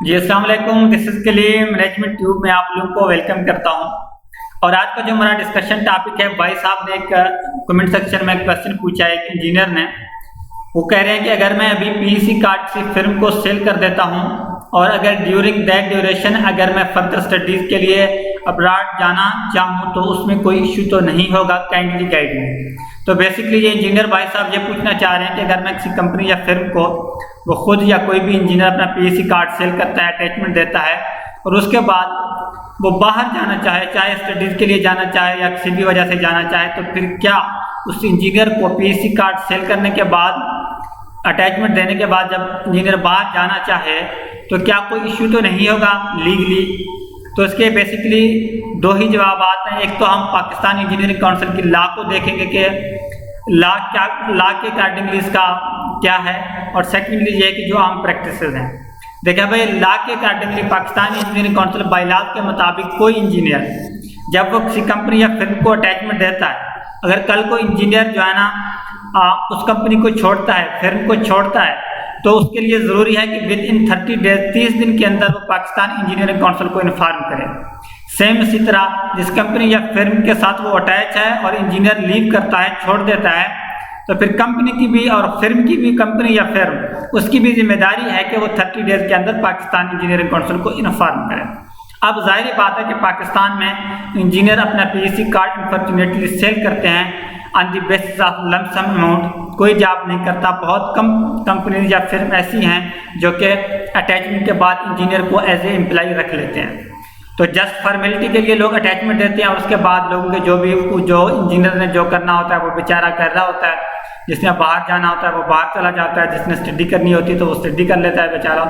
जी अस्सलाम वालेकुम। This is Kaleem management tube में आप लोगों को वेलकम करता हूं। और आज का जो हमारा डिस्कशन टॉपिक है, भाई साहब ने एक कमेंट सेक्शन में क्वेश्चन पूछा है, एक इंजीनियर ने। वो कह रहे हैं कि अगर मैं अभी पीईसी कार्ड से फिल्म को सेल कर देता हूं और अगर ड्यूरिंग दैट ड्यूरेशन अगर मैं फर्दर स्टडीज के लिए अब्रॉड जाना चाहूँ तो उसमें कोई इश्यू तो नहीं होगा, काइंडली गाइड मी। तो बेसिकली ये इंजीनियर भाई साहब ये पूछना चाह रहे हैं कि अगर मैं किसी कंपनी या फिर्म को, वो खुद या कोई भी इंजीनियर अपना पीईसी कार्ड सेल करता है, अटैचमेंट देता है, और उसके बाद वो बाहर जाना चाहे, चाहे स्टडीज के लिए जाना चाहे या किसी भी वजह से जाना चाहे, तो फिर क्या उस इंजीनियर को पीईसी कार्ड सेल करने के बाद, अटैचमेंट देने के बाद जब इंजीनियर बाहर जाना चाहे तो क्या कोई इश्यू तो नहीं होगा लीगली? तो इसके बेसिकली दो ही जवाब आते हैं। एक तो हम पाकिस्तान इंजीनियरिंग काउंसिल की लॉ को देखेंगे कि लॉ के अकॉर्डिंगली इसका क्या है, और सेकेंडली ये है कि जो आम प्रैक्टिसेस हैं। देखिए भाई, लॉ के accordingly Pakistan engineering council by law के मुताबिक कोई इंजीनियर जब वो किसी कंपनी या फिल्म को अटैचमेंट देता है, अगर कल को इंजीनियर जो है ना उस कंपनी को छोड़ता है, फिल्म को छोड़ता है, तो उसके लिए ज़रूरी है कि विद इन 30 डेज, 30 दिन के अंदर वो पाकिस्तान इंजीनियरिंग काउंसिल को इन्फॉर्म करे। सेम इसी तरह जिस कंपनी या फिल्म के साथ वो अटैच है और इंजीनियर लीव करता है, छोड़ देता है, तो फिर कंपनी की भी और फिल्म की भी, कंपनी या फिल्म, उसकी भी जिम्मेदारी है कि वो 30 डेज के अंदर पाकिस्तान इंजीनियरिंग काउंसिल को इन्फॉर्म करे। अब जाहिर बात है कि पाकिस्तान में इंजीनियर अपना पीईसी कार्ड अनफॉर्चुनेटली सेल करते हैं on the basis of lump sum amount, कोई जॉब नहीं करता। बहुत कम कंपनीज या फिर्म ऐसी हैं जो कि अटैचमेंट के बाद इंजीनियर को एज ए एम्प्लॉय रख लेते हैं। तो जस्ट फॉर्मेलिटी के लिए लोग अटैचमेंट देते हैं और उसके बाद लोगों के जो इंजीनियर ने जो करना होता है वो बेचारा कर रहा होता है। जिसने बाहर जाना होता है वो बाहर चला जाता है, जिसने स्टडी करनी होती है तो वो स्टडी कर लेता है बेचारा।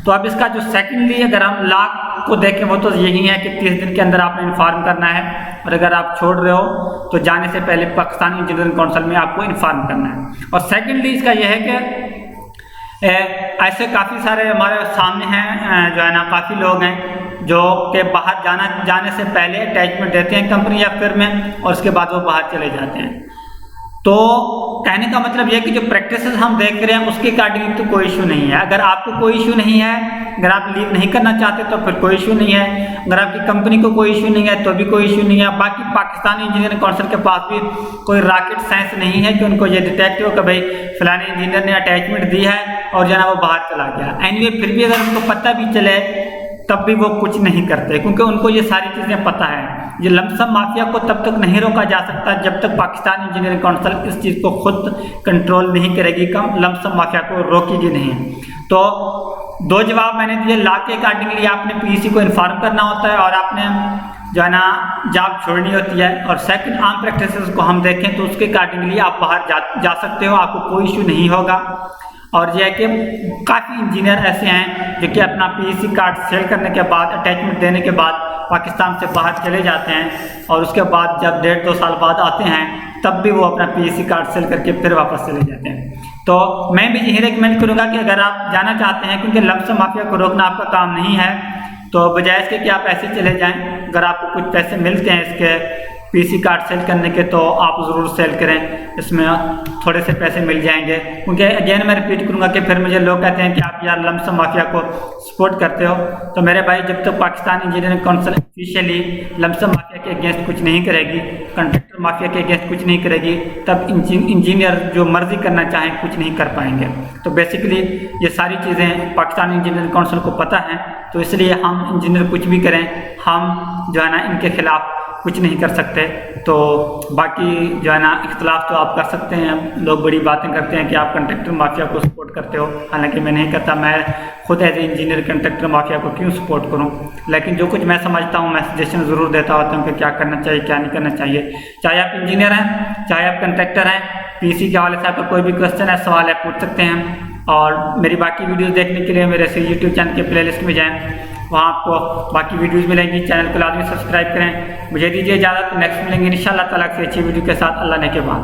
तो अब इसका जो सेकेंडली अगर हम लॉ को देखें वो तो यही है कि 30 दिन के अंदर आपने इन्फॉर्म करना है, और अगर आप छोड़ रहे हो तो जाने से पहले पाकिस्तान इंजीनियरिंग काउंसिल में आपको इन्फॉर्म करना है। और सेकेंडली इसका यह है कि ऐसे काफ़ी सारे हमारे सामने हैं जो है ना, काफ़ी लोग हैं जो कि बाहर जाने से पहले अटैचमेंट देते हैं कंपनी या फिर में, और उसके बाद वो बाहर चले जाते हैं। तो कहने का मतलब यह कि जो प्रैक्टिसेस हम देख रहे हैं उसके अकॉर्डिंग तो कोई इशू नहीं है। अगर आपको कोई इशू नहीं है, अगर आप लीव नहीं करना चाहते तो फिर कोई इशू नहीं है। अगर आपकी कंपनी को कोई इशू नहीं है तो भी कोई इशू नहीं है। बाकी पाकिस्तान इंजीनियरिंग काउंसिल के पास भी कोई रॉकेट साइंस नहीं है कि उनको ये डिटेक्ट हो कि भाई फलाने इंजीनियर ने अटैचमेंट दी है और जो है वो बाहर चला गया। एनीवे फिर भी अगर उनको पता भी चले तब भी वो कुछ नहीं करते, क्योंकि उनको ये सारी चीज़ें पता है। ये लमसम माफिया को तब तक नहीं रोका जा सकता जब तक पाकिस्तान इंजीनियरिंग काउंसिल इस चीज़ को खुद कंट्रोल नहीं करेगी, कम लमसम माफिया को रोकेगी नहीं। तो दो जवाब मैंने दिए। लॉ के अकॉर्डिंगली आपने पीईसी को इन्फॉर्म करना होता है और आपने जो है ना जॉब छोड़नी होती है। और सेकंड आर्म प्रैक्टिसेस को हम देखें तो उसके अकॉर्डिंगली आप बाहर जा सकते हो, आपको कोई इशू नहीं होगा। और यह है कि काफ़ी इंजीनियर ऐसे हैं जो कि अपना पीईसी कार्ड सेल करने के बाद, अटैचमेंट देने के बाद पाकिस्तान से बाहर चले जाते हैं, और उसके बाद जब 1.5-2 साल बाद आते हैं तब भी वो अपना पीईसी कार्ड सेल करके फिर वापस चले जाते हैं। तो मैं भी यही रिकमेंड करूँगा कि अगर आप जाना चाहते हैं, क्योंकि लमसम माफिया को रोकना आपका काम नहीं है, तो बजाय इसके कि आप ऐसे चले जाएँ। अगर आपको कुछ पैसे मिलते हैं इसके पीसी कार्ड सेल करने के तो आप ज़रूर सेल करें, इसमें थोड़े से पैसे मिल जाएंगे। क्योंकि अगेन मैं रिपीट करूंगा कि फिर मुझे लोग कहते हैं कि आप यार लमसम माफिया को सपोर्ट करते हो। तो मेरे भाई, जब तक Pakistan engineering council officially lump sum mafia के अगेंस्ट कुछ नहीं करेगी, कॉन्ट्रैक्टर माफिया के अगेंस्ट कुछ नहीं करेगी, तब इंजीनियर जो मर्जी करना चाहें कुछ नहीं कर पाएंगे। तो बेसिकली ये सारी चीज़ें पाकिस्तान इंजीनियरिंग काउंसिल को पता है, तो इसलिए हम इंजीनियर कुछ भी करें, हम जो है ना इनके खिलाफ कुछ नहीं कर सकते। तो बाकी जो है ना इख्तलाफ तो आप कर सकते हैं। लोग बड़ी बातें करते हैं कि आप कंट्रैक्टर माफिया को सपोर्ट करते हो, हालांकि मैं नहीं करता। मैं खुद as a engineer contractor mafia को क्यों सपोर्ट करूं? लेकिन जो कुछ मैं समझता हूं मैं सजेशन ज़रूर देता होता हूं कि क्या करना चाहिए, क्या नहीं करना चाहिए। चाहे आप इंजीनियर हैं, चाहे आप कंट्रैक्टर हैं, पीसी के हवाले से आपका कोई भी क्वेश्चन है, सवाल है, पूछ सकते हैं। और मेरी बाकी वीडियोज़ देखने के लिए मेरे से यूट्यूब चैनल के प्लेलिस्ट में जाएँ, वहाँ आपको बाकी वीडियोस मिलेंगी। चैनल को लाजमी सब्सक्राइब करें। मुझे दीजिए इजाज़त, नेक्स्ट मिलेंगे इंशाअल्लाह ताला किसी अच्छी वीडियो के साथ, अल्लाह ने के बाद।